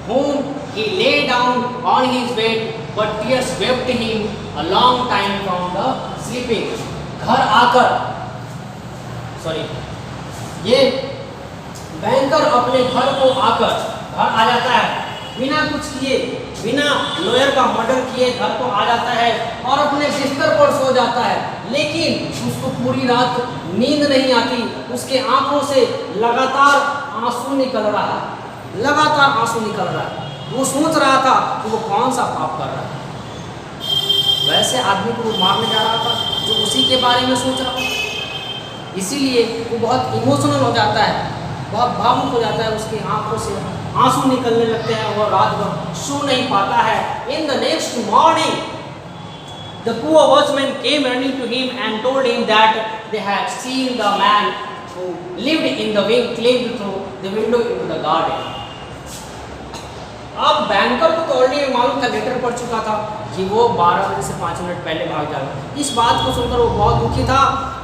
whom he lay down on his bed, but tears swept him a long time from the sleeping. घर आकर, sorry, ये banker अपने घर को आकर, घर आ जाता है बिना कुछ किए, बिना लॉयर का मर्डर किए घर को आ जाता है और अपने बिस्तर पर सो जाता है, लेकिन उसको पूरी रात नींद नहीं आती, उसके आंखों से लगातार आंसू निकल रहा है, लगातार आंसू निकल रहा है। वो सोच रहा था कि वो कौन सा पाप कर रहा है। वैसे आदमी को वो मारने जा रहा था जो उसी के बारे में सोच रहा था, इसीलिए वो बहुत इमोशनल हो जाता है, बहुत भावुक हो जाता है, उसकी आंखों से आंसू निकलने लगते हैं, वो रात भर सो नहीं पाता है। In the next morning the poor watchman came running to him and told him that they had seen the man who lived in the wing climbed through the window into the garden. अब banker को तो already मालूम था, letter पढ़ चुका था कि वो 12 बजे से 5 मिनट पहले भाग जाएगा। इस बात को सुनकर वो बहुत दुखी था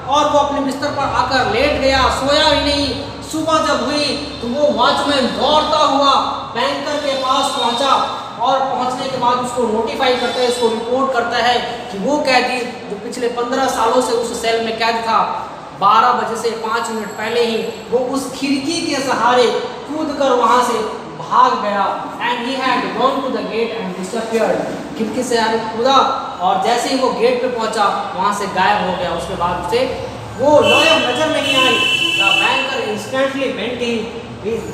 और वो अपने बिस्तर पर आकर लेट गया, सोया ही नहीं। सुबह जब हुई तो वो वॉचमैन दौड़ता हुआ बैंकर के पास पहुंचा और पहुंचने के बाद उसको नोटिफाई करता है, उसको रिपोर्ट करता है कि वो कैदी जो पिछले 15 सालों से उस सेल में कैद था, 12 बजे से 5 मिनट पहले ही वो उस खिड़की के सहारे कूद कर वहाँ से भाग गया। And he had gone to the gate and disappeared. खिड़की से आगे कूदा और जैसे ही वो गेट पे पहुंचा वहाँ से गायब हो गया। उसके बाद उसे वो लॉयर नजर नहीं आई। The banker instantly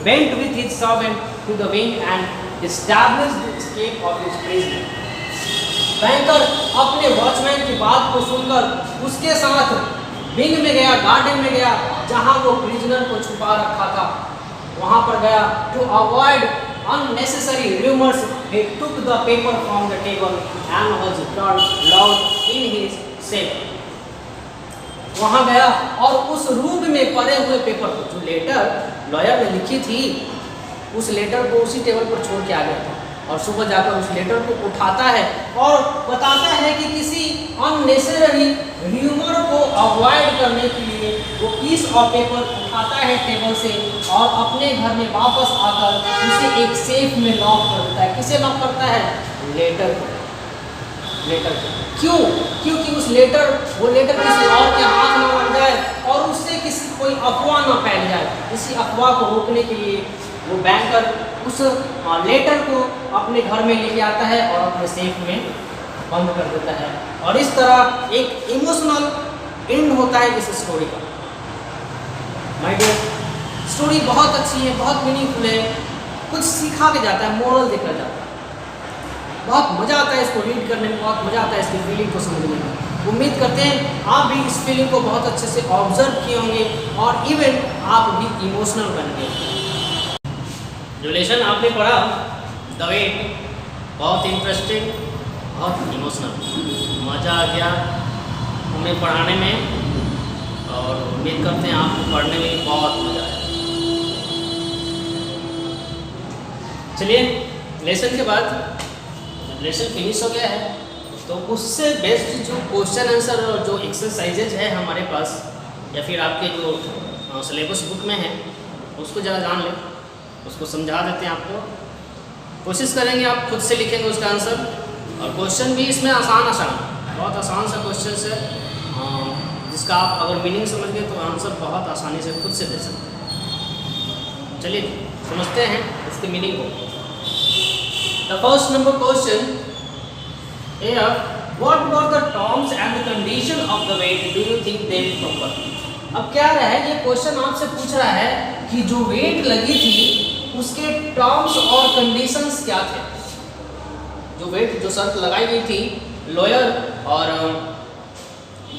went with his servant to the wing and established the escape of his prisoner. Banker अपने वॉचमैन की बात को सुनकर उसके साथ विंग में गया, गार्डन में गया जहां वो प्रिजनर को छुपा रखा था, वहां पर गया। To avoid unnecessary rumors, he took the paper from the table and was locked in his cell. वहां गया और उस रूम में पड़े हुए पेपर को, जो लेटर लॉयर ने लिखी थी, उस लेटर को उसी टेबल पर छोड़ के आ गया था और सुबह जाकर उस लेटर को उठाता है और बताता है कि किसी अननेसेसरी र्यूमर को अवॉइड करने के लिए वो पीस ऑफ पेपर उठाता है टेबल से और अपने घर में वापस आकर उसे एक सेफ में लॉक कर देता है। किसे लॉक करता है? लेटर को। क्यों? क्योंकि वो लेटर किसी और के हाथ में लग जाए और उससे कोई अफवाह ना फैल जाए। इसी अफवाह को रोकने के लिए वो बैंकर उस लेटर को अपने घर में लेके आता है और अपने सेफ में बंद कर देता है। और इस तरह एक इमोशनल एंड होता है इस स्टोरी का। माय डियर, स्टोरी बहुत अच्छी है, बहुत मीनिंगफुल है, कुछ सिखा के जाता है, मोरल देकर जाता है। बहुत मज़ा आता है इसको रीड करने में, बहुत मज़ा आता है इसकी फीलिंग को समझने में। उम्मीद करते हैं आप भी इस फीलिंग को बहुत अच्छे से ऑब्जर्व किए होंगे और इवन आप भी इमोशनल बन गए। जो लेसन आपने पढ़ा द वेट, बहुत इंटरेस्टिंग, बहुत इमोशनल, मज़ा आ गया हमें पढ़ाने में और उम्मीद करते हैं आपको पढ़ने में बहुत मज़ा आया। चलिए, लेसन के बाद लेसन फिनिश हो गया है तो उससे बेस्ट जो क्वेश्चन आंसर और जो एक्सरसाइजेज है हमारे पास या फिर आपके जो सिलेबस बुक में है उसको ज़रा जान लें, उसको समझा देते हैं आपको। कोशिश करेंगे आप खुद से लिखेंगे उसका आंसर और क्वेश्चन भी इसमें आसान बहुत आसान सा क्वेश्चन है जिसका आप अगर मीनिंग समझ गए तो आंसर बहुत आसानी से खुद से दे सकते हैं। चलिए समझते हैं इसके मीनिंग को। The first number question here, what were the terms and the condition of the weight? Do you think they were proper? अब क्या रहा है, ये क्वेश्चन आपसे पूछ रहा है कि जो वेट लगी थी उसके टर्म्स और कंडीशंस क्या थे। जो शर्त लगाई गई थी लॉयर और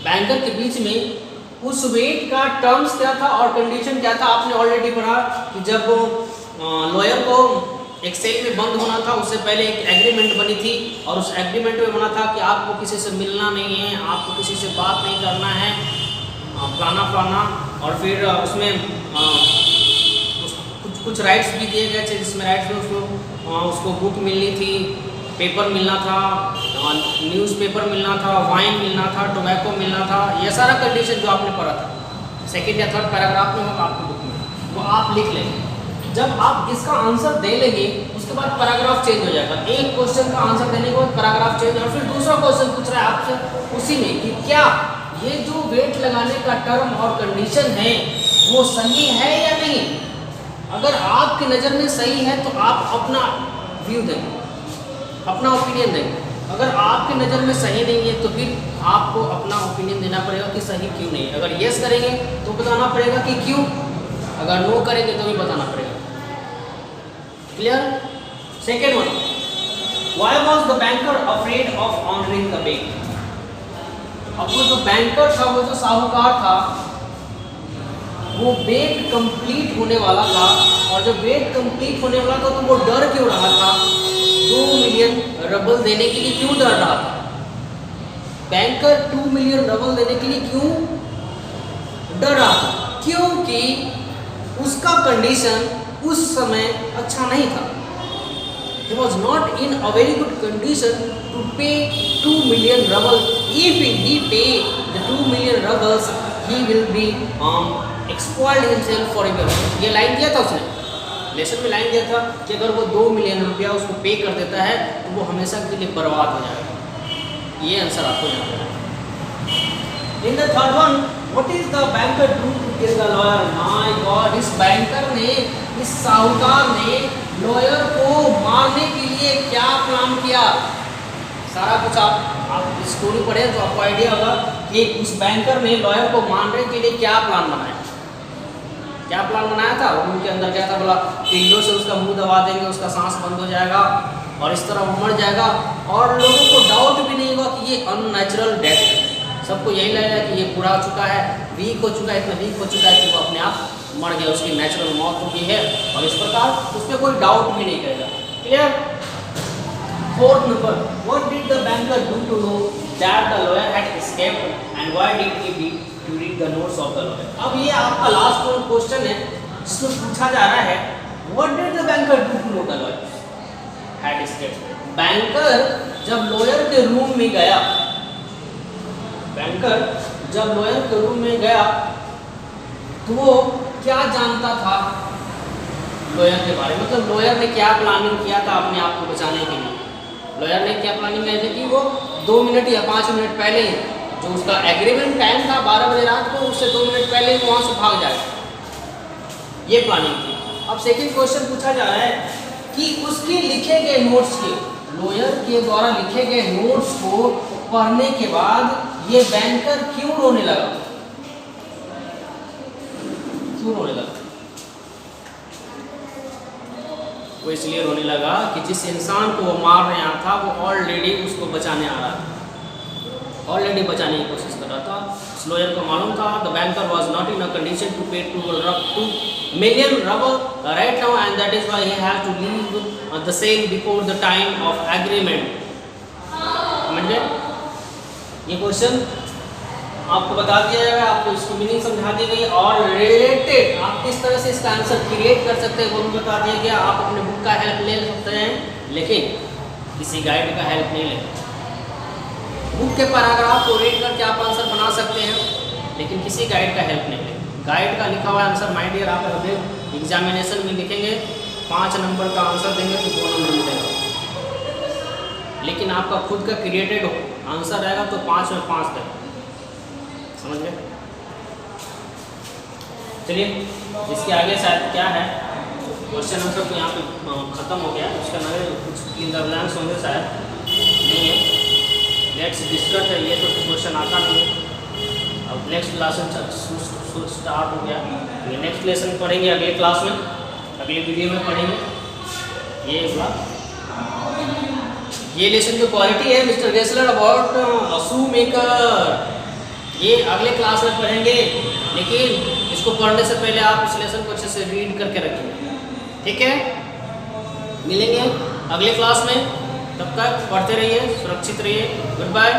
बैंकर के बीच में, उस वेट का टर्म्स क्या था और कंडीशन क्या था। आपने ऑलरेडी पढ़ा कि जब लॉयर को एक सेल में बंद होना था उससे पहले एक एग्रीमेंट बनी थी और उस एग्रीमेंट में बना था कि आपको किसी से मिलना नहीं है, आपको किसी से बात नहीं करना है, फलाना। और फिर उसमें कुछ राइट्स भी दिए गए थे, जिसमें राइट्स में उसको बुक मिलनी थी, पेपर मिलना था, न्यूज़पेपर मिलना था, वाइन मिलना था, टोबैको मिलना था। ये सारा कंडीशन जो आपने पढ़ा था सेकेंड या थर्ड पैराग्राफ में होगा आपकी बुक में, वो आप लिख लेंगे। जब आप इसका आंसर दे लेंगे उसके उसके बाद पैराग्राफ चेंज हो जाएगा, एक क्वेश्चन का आंसर देने के बाद पैराग्राफ चेंज और फिर दूसरा क्वेश्चन पूछ रहा है आपसे उसी में कि क्या ये जो वेट लगाने का टर्म और कंडीशन है वो सही है या नहीं। अगर आपकी नज़र में सही है तो आप अपना व्यू देंगे, अपना ओपिनियन देंगे। अगर आपकी नज़र में सही नहीं है तो फिर आपको अपना ओपिनियन देना पड़ेगा कि सही क्यों नहीं है। अगर यस करेंगे तो बताना पड़ेगा कि क्यों, अगर नो करेंगे तो भी बताना पड़ेगा। Clear? Second one, why was the banker afraid of honouring the bank. अब वो जो बैंकर था, वो जो साहूकार था, वो बेट कंप्लीट होने वाला था, और जब बेट कंप्लीट होने वाला था तो वो डर क्यों रहा था? 2 मिलियन रबल देने के लिए क्यों डर रहा था? बैंकर 2 मिलियन रबल देने के लिए क्यों डर रहा था? क्योंकि उसका कंडीशन उस समय अच्छा नहीं था। He was not in a very good condition to pay 2 million rubles. If he pay the 2 million rubles, he will be exploit himself forever. ये लाइन दिया था उसने, लेसन में लाइन दिया था कि अगर वो 2 मिलियन रुपया उसको पे कर देता है तो वो हमेशा के लिए बर्बाद हो जाएगा। ये आंसर आपको यहाँ पे है। In the third one, what is the banker do to kill the lawyer. My god, इस बैंकर ने, इस साहूकार ने लॉयर को मारने के लिए क्या प्लान किया? सारा कुछ आप स्टोरी पढ़े तो आपको आइडिया होगा कि उस बैंकर ने लॉयर को मारने के लिए क्या प्लान बनाया। क्या प्लान बनाया था? उनके अंदर क्या था, बोला पिल्लों से उसका मुंह दबा देंगे, उसका सांस बंद हो जाएगा और इस तरह वो मर जाएगा और लोगों को डाउट भी नहीं होगा कि ये अननेचुरल डेथ है। सबको यही लगेगा कि ये पूरा हो चुका है, वीक हो चुका है, इतना वीक हो चुका है कि वो अपने आप मर गया, उसकी नेचुरल मौत हो गई है, और इस प्रकार उसमें कोई डाउट भी नहीं करेगा। Clear? Fourth number, what did the banker do to know that the lawyer had escaped and why did he read to read the notes of the lawyer. अब ये आपका लास्ट क्वेश्चन है जिसमें पूछा जा रहा है what did the banker do to know the lawyer had escaped. Banker जब लॉयर के रूम में गया, बैंकर जब लॉयर के रूम में गया तो वो क्या जानता था लॉयर के बारे में, मतलब लॉयर ने क्या प्लानिंग किया था अपने आप को बचाने के लिए। लॉयर ने क्या प्लानिंग की थी कि वो 2 मिनट या 5 मिनट पहले ही, जो उसका एग्रीमेंट टाइम था 12 बजे रात को, उससे 2 मिनट पहले ही वहाँ से भाग जाए, ये प्लानिंग थी। अब सेकेंड क्वेश्चन पूछा जा रहा है कि उसके लिखे गए नोट्स के, लॉयर के द्वारा लिखे गए नोट्स को पढ़ने के बाद ये बैंकर क्यों रोने लगा? क्यों रोने लगा? वो इसलिए रोने लगा कि जिस इंसान को वो मार रहा था वो ऑलरेडी उसको बचाने आ रहा था, ऑलरेडी बचाने की कोशिश कर रहा था। लॉयर को मालूम था the banker was not in a condition to pay 2 million ruble right now and that is why he has to leave the sale before the time of agreement। समझ गए? ये क्वेश्चन आपको बता दिया जाएगा, आपको इसकी मीनिंग समझा दी गई और रिलेटेड आप किस तरह से इसका आंसर क्रिएट कर सकते हैं वो भी बता दिया गया। आप अपने बुक का हेल्प ले सकते हैं लेकिन किसी गाइड का हेल्प नहीं लें। बुक के पैराग्राफ को रीड करके आप आंसर बना सकते हैं लेकिन किसी गाइड का हेल्प नहीं लें। गाइड का लिखा हुआ आंसर माय डियर आप अगर एग्जामिनेशन में लिखेंगे 5 नंबर का आंसर देंगे तो 2 नंबर मिलेगा, लेकिन आपका खुद का क्रिएटेड आंसर रहेगा तो 5 में 5 देगा। समझ गए? चलिए इसके आगे शायद क्या है, क्वेश्चन आंसर तो यहाँ पे ख़त्म हो गया, उसका नए कुछ इंटरब्लैंक्स होंगे शायद नहीं है। नेक्स्ट डिस्कस है, ये तो क्वेश्चन आता नहीं है। अब नेक्स्ट क्लास स्टार्ट हो गया, ये नेक्स्ट लेसन पढ़ेंगे अगले क्लास में, अगले वीडियो में पढ़ेंगे। ये लेसन की क्वालिटी है mister Gessler about shoe maker, ये अगले क्लास में पढ़ेंगे, लेकिन इसको पढ़ने से पहले आप इस लेसन को अच्छे से रीड करके रखिए। ठीक है, मिलेंगे अगले क्लास में, तब तक पढ़ते रहिए, सुरक्षित रहिए, गुड बाय।